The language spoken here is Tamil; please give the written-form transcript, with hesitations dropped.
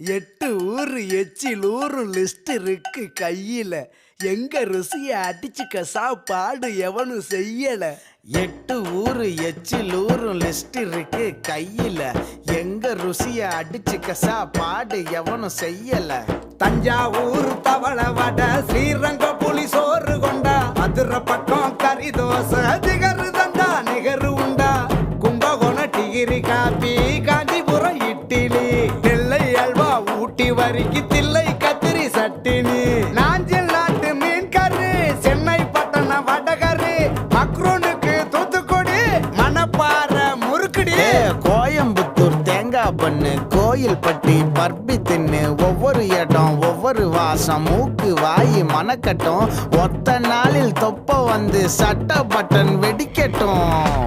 8 ஊரு எச்சில் ஊரும் லிஸ்ட் இருக்கு கையில. எங்க ருசிய அடிச்சுக்க சாப்பாடு எவனும் செய்யல. 8 ஊரு எச்சில் ஊரும் லிஸ்ட் இருக்கு கையில. எங்க ருசிய அடிச்சுக்க சாப்பாடு எவனும் செய்யல. தஞ்சாவூர் தவள வடை, ஸ்ரீரங்க புலி சோறு கொண்டா, மதுரை பக்கம் கறி தோசை, திகரு தந்தா நிகரு உண்டா, கும்பகோணம் டிகிரி காப்பி, காஞ்சிபுரம் இட்லி, நெல்லை அல்வா ஊட்டி வரிக்கு தில்லை கத்திரி சட்டினி, நாஞ்சில் நாட்டு மீன் கறி, சென்னை பட்டணம் வடகரு, மக்ரூனுக்கு தூத்துக்குடி, மணப்பாறை முறுக்குடி, கோயம்புத்தூர் தேங்காய் பண்ணு, கோயில் பட்டி பர்பி தின்னு, ஒவ்வொரு இடம் ஒவ்வொரு வாசம், மூக்கு வாயி மணக்கட்டும், ஒத்த நாளில் தொப்ப வந்து சட்ட பட்டன் வெடிக்கட்டும்.